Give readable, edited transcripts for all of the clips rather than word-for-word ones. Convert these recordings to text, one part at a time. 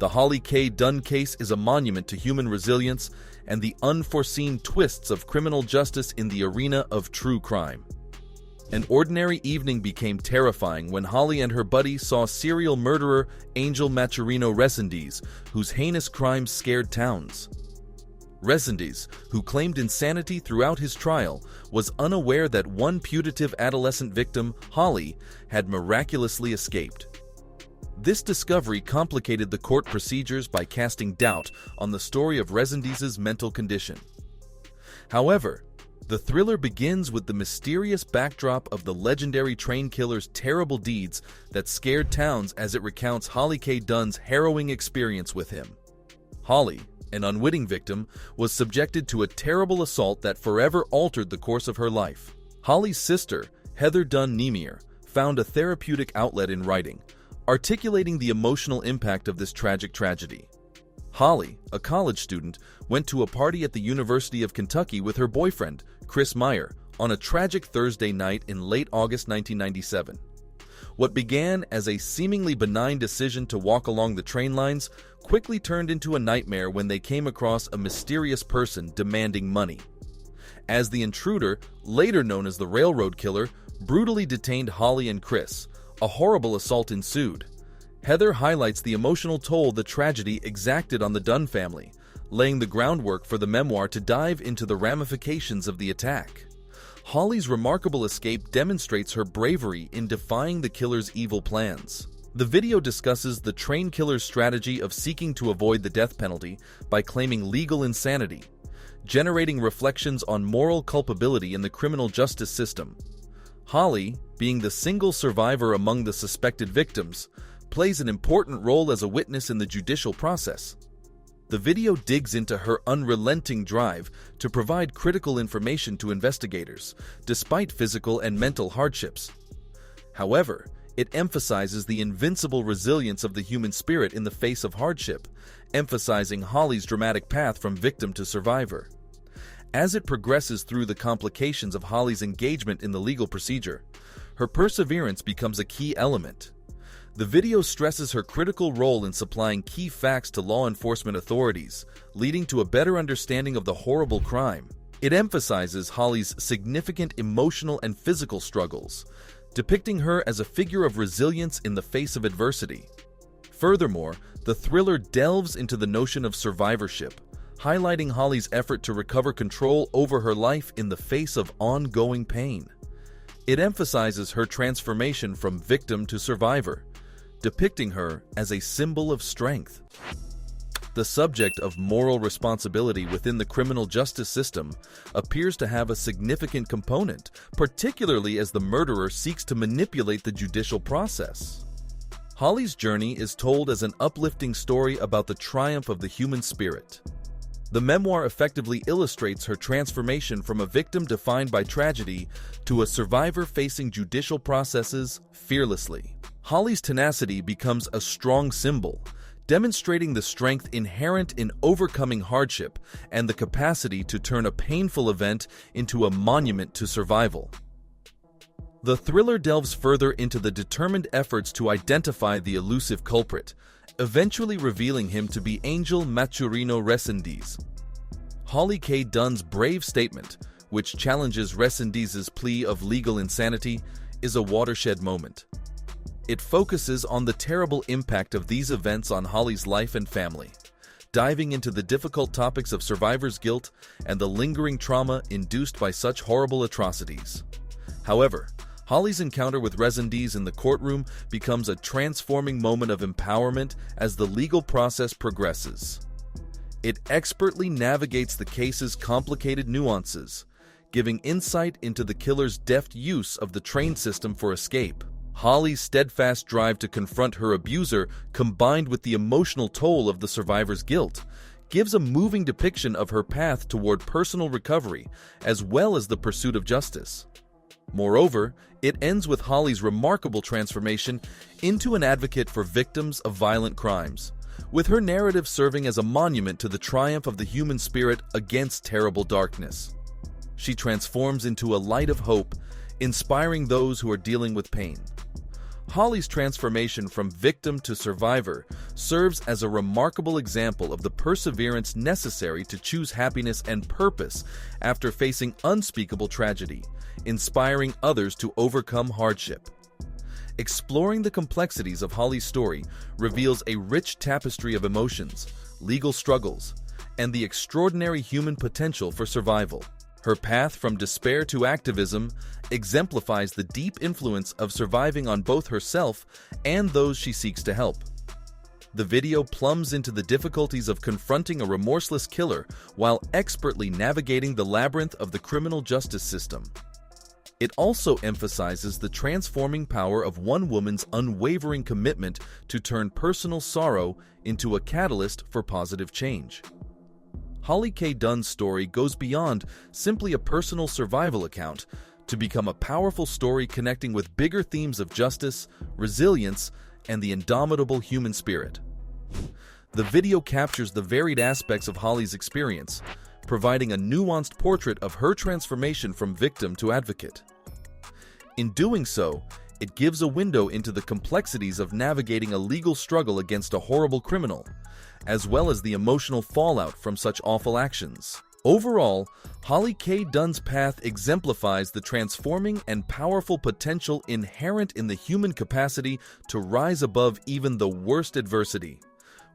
The Holly K. Dunn case is a monument to human resilience and the unforeseen twists of criminal justice in the arena of true crime. An ordinary evening became terrifying when Holly and her buddy saw serial murderer Angel Maturino Resendiz, whose heinous crimes scared towns. Resendiz, who claimed insanity throughout his trial, was unaware that one putative adolescent victim, Holly, had miraculously escaped. This discovery complicated the court procedures by casting doubt on the story of Resendiz's mental condition. However, the thriller begins with the mysterious backdrop of the legendary train killer's terrible deeds that scared towns as it recounts Holly K. Dunn's harrowing experience with him. Holly, an unwitting victim, was subjected to a terrible assault that forever altered the course of her life. Holly's sister, Heather Dunn, found a therapeutic outlet in writing, articulating the emotional impact of this tragic tragedy. Holly, a college student, went to a party at the University of Kentucky with her boyfriend, Chris Meyer, on a tragic Thursday night in late August 1997. What began as a seemingly benign decision to walk along the train lines quickly turned into a nightmare when they came across a mysterious person demanding money. As the intruder, later known as the Railroad Killer, brutally detained Holly and Chris, a horrible assault ensued. Heather highlights the emotional toll the tragedy exacted on the Dunn family, laying the groundwork for the memoir to dive into the ramifications of the attack. Holly's remarkable escape demonstrates her bravery in defying the killer's evil plans. The video discusses the train killer's strategy of seeking to avoid the death penalty by claiming legal insanity, generating reflections on moral culpability in the criminal justice system. Holly, being the single survivor among the suspected victims, plays an important role as a witness in the judicial process. The video digs into her unrelenting drive to provide critical information to investigators, despite physical and mental hardships. However, it emphasizes the invincible resilience of the human spirit in the face of hardship, emphasizing Holly's dramatic path from victim to survivor. As it progresses through the complications of Holly's engagement in the legal procedure, her perseverance becomes a key element. The video stresses her critical role in supplying key facts to law enforcement authorities, leading to a better understanding of the horrible crime. It emphasizes Holly's significant emotional and physical struggles, depicting her as a figure of resilience in the face of adversity. Furthermore, the thriller delves into the notion of survivorship, highlighting Holly's effort to recover control over her life in the face of ongoing pain. It emphasizes her transformation from victim to survivor, depicting her as a symbol of strength. The subject of moral responsibility within the criminal justice system appears to have a significant component, particularly as the murderer seeks to manipulate the judicial process. Holly's journey is told as an uplifting story about the triumph of the human spirit. The memoir effectively illustrates her transformation from a victim defined by tragedy to a survivor facing judicial processes fearlessly. Holly's tenacity becomes a strong symbol, demonstrating the strength inherent in overcoming hardship and the capacity to turn a painful event into a monument to survival. The thriller delves further into the determined efforts to identify the elusive culprit, eventually revealing him to be Angel Maturino Resendiz. Holly K. Dunn's brave statement, which challenges Resendiz's plea of legal insanity, is a watershed moment. It focuses on the terrible impact of these events on Holly's life and family, diving into the difficult topics of survivor's guilt and the lingering trauma induced by such horrible atrocities. However, Holly's encounter with Resendiz in the courtroom becomes a transforming moment of empowerment as the legal process progresses. It expertly navigates the case's complicated nuances, giving insight into the killer's deft use of the train system for escape. Holly's steadfast drive to confront her abuser, combined with the emotional toll of the survivor's guilt, gives a moving depiction of her path toward personal recovery as well as the pursuit of justice. Moreover, it ends with Holly's remarkable transformation into an advocate for victims of violent crimes, with her narrative serving as a monument to the triumph of the human spirit against terrible darkness. She transforms into a light of hope, inspiring those who are dealing with pain. Holly's transformation from victim to survivor serves as a remarkable example of the perseverance necessary to choose happiness and purpose after facing unspeakable tragedy, inspiring others to overcome hardship. Exploring the complexities of Holly's story reveals a rich tapestry of emotions, legal struggles, and the extraordinary human potential for survival. Her path from despair to activism exemplifies the deep influence of surviving on both herself and those she seeks to help. The video plumbs into the difficulties of confronting a remorseless killer while expertly navigating the labyrinth of the criminal justice system. It also emphasizes the transforming power of one woman's unwavering commitment to turn personal sorrow into a catalyst for positive change. Holly K. Dunn's story goes beyond simply a personal survival account to become a powerful story connecting with bigger themes of justice, resilience, and the indomitable human spirit. The video captures the varied aspects of Holly's experience, providing a nuanced portrait of her transformation from victim to advocate. In doing so, it gives a window into the complexities of navigating a legal struggle against a horrible criminal, as well as the emotional fallout from such awful actions. Overall, Holly K. Dunn's path exemplifies the transforming and powerful potential inherent in the human capacity to rise above even the worst adversity.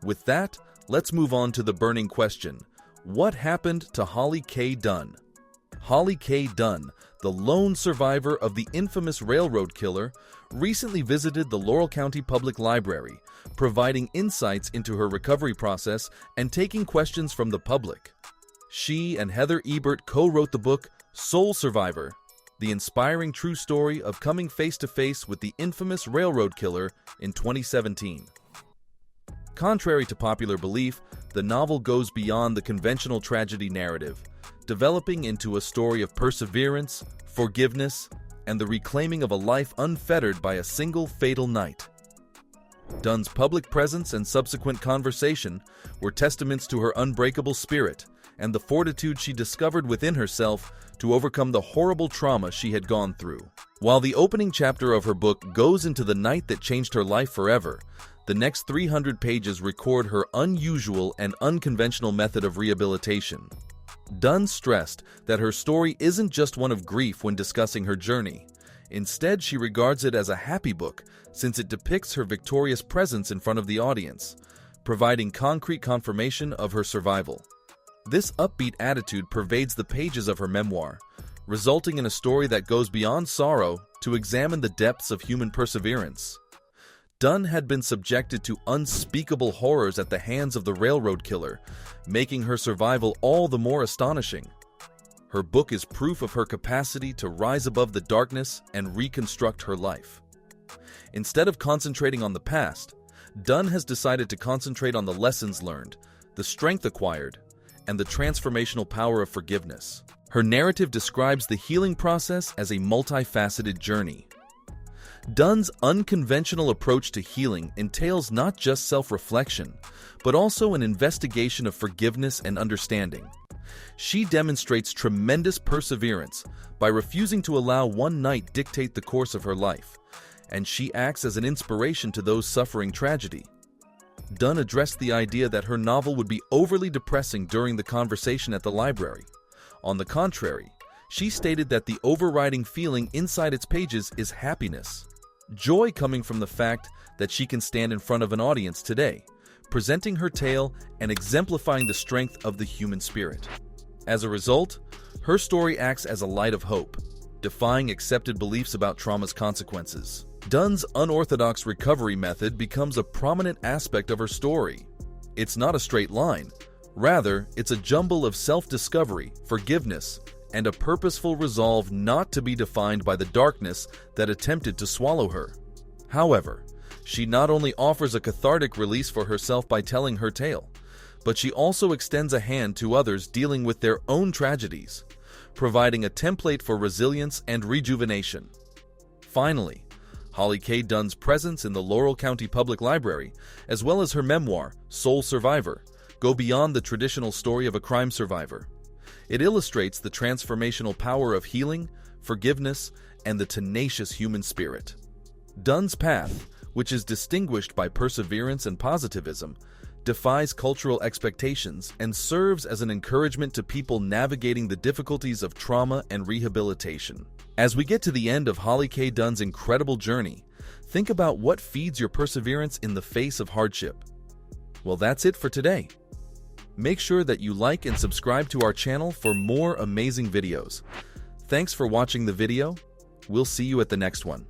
With that, let's move on to the burning question: what happened to Holly K. Dunn? Holly K. Dunn, the lone survivor of the infamous railroad killer, recently visited the Laurel County Public Library, providing insights into her recovery process and taking questions from the public. She and Heather Ebert co-wrote the book Soul Survivor, the inspiring true story of coming face-to-face with the infamous railroad killer in 2017. Contrary to popular belief, the novel goes beyond the conventional tragedy narrative, developing into a story of perseverance, forgiveness, and the reclaiming of a life unfettered by a single fatal night. Dunn's public presence and subsequent conversation were testaments to her unbreakable spirit and the fortitude she discovered within herself to overcome the horrible trauma she had gone through. While the opening chapter of her book goes into the night that changed her life forever, the next 300 pages record her unusual and unconventional method of rehabilitation. Dunn stressed that her story isn't just one of grief when discussing her journey. Instead, she regards it as a happy book since it depicts her victorious presence in front of the audience, providing concrete confirmation of her survival. This upbeat attitude pervades the pages of her memoir, resulting in a story that goes beyond sorrow to examine the depths of human perseverance. Dunn had been subjected to unspeakable horrors at the hands of the railroad killer, making her survival all the more astonishing. Her book is proof of her capacity to rise above the darkness and reconstruct her life. Instead of concentrating on the past, Dunn has decided to concentrate on the lessons learned, the strength acquired, and the transformational power of forgiveness. Her narrative describes the healing process as a multifaceted journey. Dunn's unconventional approach to healing entails not just self-reflection, but also an investigation of forgiveness and understanding. She demonstrates tremendous perseverance by refusing to allow one night dictate the course of her life, and she acts as an inspiration to those suffering tragedy. Dunn addressed the idea that her novel would be overly depressing during the conversation at the library. On the contrary, she stated that the overriding feeling inside its pages is happiness. Joy coming from the fact that she can stand in front of an audience today, presenting her tale and exemplifying the strength of the human spirit. As a result, her story acts as a light of hope, defying accepted beliefs about trauma's consequences. Dunn's unorthodox recovery method becomes a prominent aspect of her story. It's not a straight line. Rather, it's a jumble of self-discovery, forgiveness, and a purposeful resolve not to be defined by the darkness that attempted to swallow her. However, she not only offers a cathartic release for herself by telling her tale, but she also extends a hand to others dealing with their own tragedies, providing a template for resilience and rejuvenation. Finally, Holly K. Dunn's presence in the Laurel County Public Library, as well as her memoir, Soul Survivor, go beyond the traditional story of a crime survivor. It illustrates the transformational power of healing, forgiveness, and the tenacious human spirit. Dunn's path, which is distinguished by perseverance and positivism, defies cultural expectations and serves as an encouragement to people navigating the difficulties of trauma and rehabilitation. As we get to the end of Holly K. Dunn's incredible journey, think about what feeds your perseverance in the face of hardship. Well, that's it for today. Make sure that you like and subscribe to our channel for more amazing videos. Thanks for watching the video. We'll see you at the next one.